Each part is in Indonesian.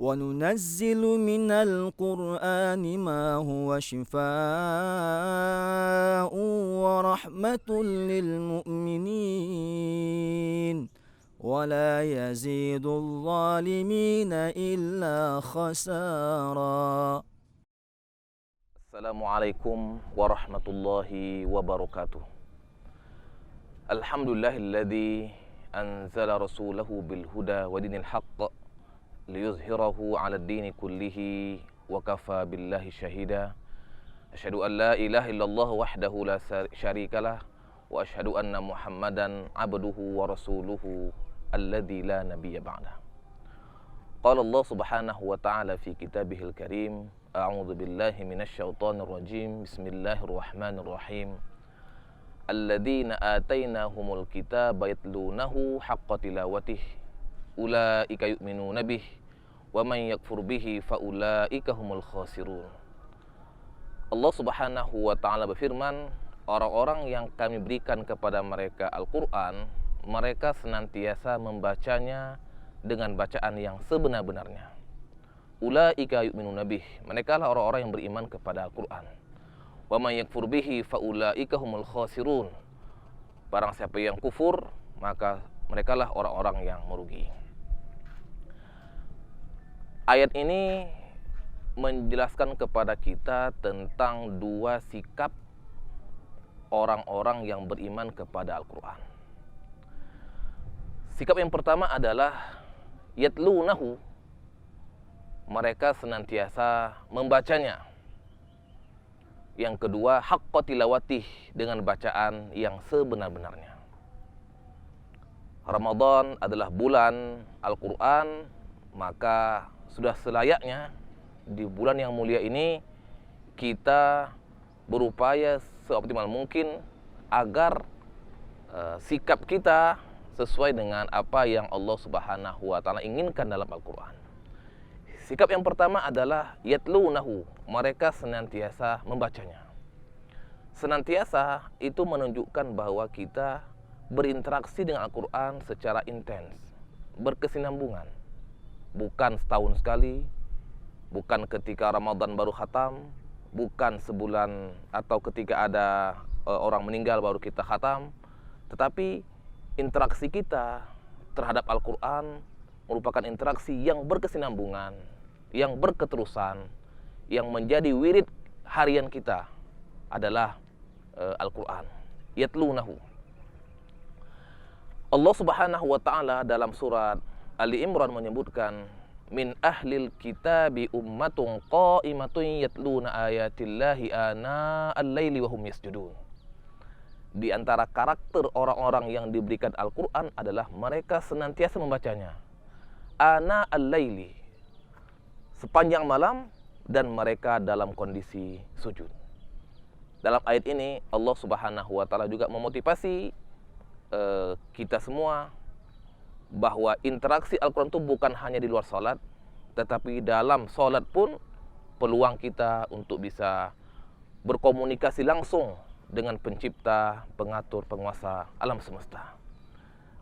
وننزل من القرآن ما هو شفاء ورحمة للمؤمنين ولا يزيد الظالمين إلا خسارا. Assalamualaikum warahmatullahi wabarakatuh. Alhamdulillahilladzi anzala rasulahu bil huda wa dinil haqq liyuzhirahu 'ala ad-dini kullihi wa kafa billahi syahida. Asyhadu an la ilaha illallah wahdahu la syarikalah wa asyhadu anna Muhammadan 'abduhu wa rasuluhu alladzi la nabiyya ba'dah. Qala Allah subhanahu wa ta'ala fi kitabihil karim, a'udzu billahi minasy syaithanir rajim. Bismillahirrahmanirrahim. Alladzina atainahumul kitaba yatlunahu haqqa tilawatih ulaika yu'minuna bih wa man yakfur bihi faulaika humul khasirun. Allah subhanahu wa ta'ala berfirman, orang-orang yang kami berikan kepada mereka Al-Quran, mereka senantiasa membacanya dengan bacaan yang sebenar-benarnya. Ulaika yu'minuna bih, mereka lah orang-orang yang beriman kepada Al-Quran. Wa may yakfur bihi faulaika humul khasirun. Barang siapa yang kufur, maka mereka lah orang-orang yang merugi. Ayat ini menjelaskan kepada kita tentang dua sikap orang-orang yang beriman kepada Al-Quran. Sikap yang pertama adalah yatlunahu, mereka senantiasa membacanya. Yang kedua, haqqa tilawatih, dengan bacaan yang sebenar-benarnya. Ramadan adalah bulan Al-Quran, maka sudah selayaknya di bulan yang mulia ini kita berupaya seoptimal mungkin agar sikap kita sesuai dengan apa yang Allah Subhanahu wa ta'ala inginkan dalam Al-Quran. Sikap yang pertama adalah yatlunahu, mereka senantiasa membacanya. Senantiasa itu menunjukkan bahwa kita berinteraksi dengan Al-Quran secara intens, berkesinambungan. Bukan setahun sekali, bukan ketika Ramadan baru khatam, bukan sebulan atau ketika ada orang meninggal baru kita khatam, tetapi interaksi kita terhadap Al-Quran merupakan interaksi yang berkesinambungan, yang berketerusan, yang menjadi wirid harian kita adalah Al-Quran. Yatlunahu. Allah Subhanahu wa ta'ala dalam surat Ali Imran menyebutkan, min ahlil kitabi ummatun qa'imatun yatluna ayatillahi ana al-laili wa hum yasjudun. Di antara karakter orang-orang yang diberikan Al-Quran adalah mereka senantiasa membacanya ana al-laili, sepanjang malam, dan mereka dalam kondisi sujud. Dalam ayat ini Allah Subhanahu wa ta'ala juga memotivasi kita semua bahwa interaksi Al-Quran itu bukan hanya di luar sholat, tetapi dalam sholat pun peluang kita untuk bisa berkomunikasi langsung dengan pencipta, pengatur, penguasa alam semesta.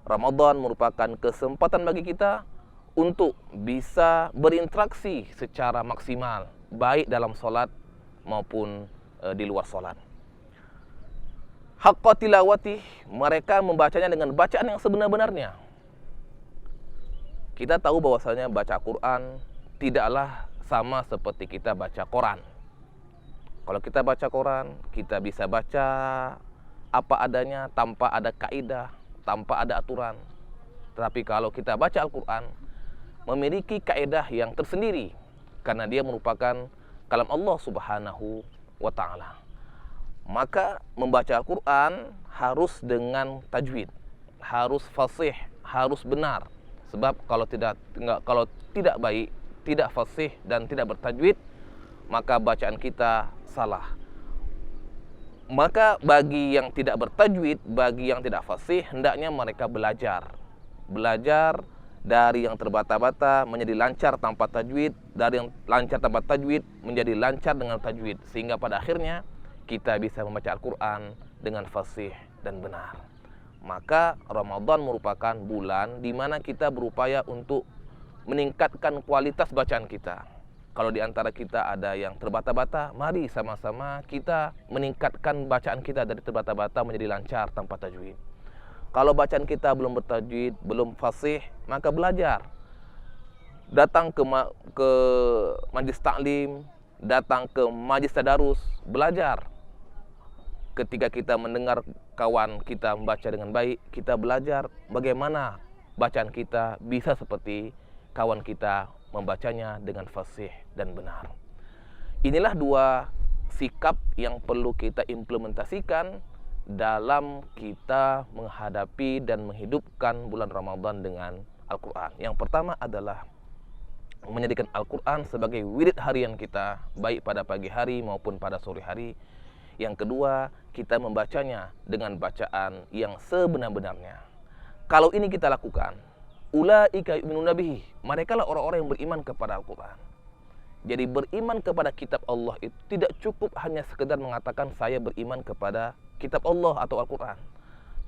Ramadan merupakan kesempatan bagi kita untuk bisa berinteraksi secara maksimal, baik dalam sholat maupun di luar sholat. Haqqa tilawati, mereka membacanya dengan bacaan yang sebenar-benarnya. Kita tahu bahwasanya baca Quran tidaklah sama seperti kita baca Quran. Kalau kita baca Quran, kita bisa baca apa adanya tanpa ada kaidah, tanpa ada aturan. Tetapi kalau kita baca Al-Quran, memiliki kaidah yang tersendiri karena dia merupakan kalam Allah Subhanahu wa ta'ala. Maka membaca Al-Quran harus dengan tajwid, harus fasih, harus benar. Sebab kalau tidak baik, tidak fasih dan tidak bertajwid, maka bacaan kita salah. Maka bagi yang tidak bertajwid, bagi yang tidak fasih, hendaknya mereka belajar dari yang terbata-bata menjadi lancar tanpa tajwid, dari yang lancar tanpa tajwid menjadi lancar dengan tajwid, sehingga pada akhirnya kita bisa membaca Al-Quran dengan fasih dan benar. Maka Ramadan merupakan bulan di mana kita berupaya untuk meningkatkan kualitas bacaan kita. Kalau di antara kita ada yang terbata-bata, mari sama-sama kita meningkatkan bacaan kita dari terbata-bata menjadi lancar tanpa tajwid. Kalau bacaan kita belum bertajwid, belum fasih, maka belajar. Datang ke majlis taklim, datang ke majlis tadarus, belajar. Ketika kita mendengar kawan kita membaca dengan baik, kita belajar bagaimana bacaan kita bisa seperti kawan kita membacanya dengan fasih dan benar. Inilah dua sikap yang perlu kita implementasikan dalam kita menghadapi dan menghidupkan bulan Ramadan dengan Al-Quran. Yang pertama adalah menjadikan Al-Quran sebagai wirid harian kita, baik pada pagi hari maupun pada sore hari. Yang kedua, kita membacanya dengan bacaan yang sebenar-benarnya. Kalau ini kita lakukan, ulaika yu'minuna bihi, mereka lah orang-orang yang beriman kepada Al-Quran. Jadi beriman kepada kitab Allah itu tidak cukup hanya sekedar mengatakan saya beriman kepada kitab Allah atau Al-Quran.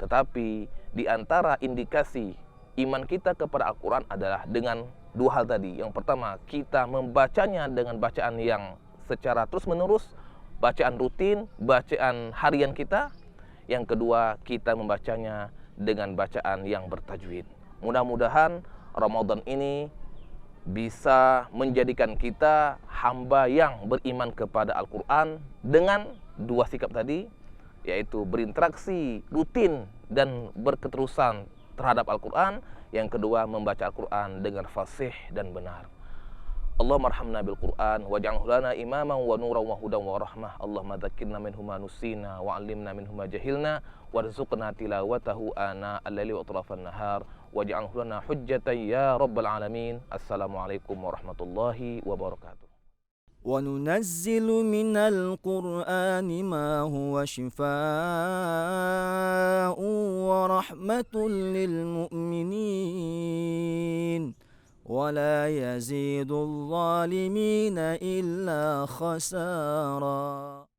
Tetapi di antara indikasi iman kita kepada Al-Quran adalah dengan dua hal tadi. Yang pertama, kita membacanya dengan bacaan yang secara terus-menerus, bacaan rutin, bacaan harian kita. Yang kedua, kita membacanya dengan bacaan yang bertajwid. Mudah-mudahan Ramadan ini bisa menjadikan kita hamba yang beriman kepada Al-Quran dengan dua sikap tadi, yaitu berinteraksi rutin dan berketerusan terhadap Al-Quran. Yang kedua, membaca Al-Quran dengan fasih dan benar. Allahumma arhamna bil Qur'an waj'alhu lana imaman wa nuran wa hudan wa rahmah. Allahumma dzakkirna minhu ma nusina wa 'allimna minhu ma jahilna warzuqna tilawatahu ana al-laili wa atrafan nahar waj'alhu lana hujjatan ya rabbal alamin. Assalamualaikum warahmatullahi wabarakatuh. وننزل من القرآن ما هو شفاء ورحمة للمؤمنين ولا يزيد الظالمين إلا خسارا.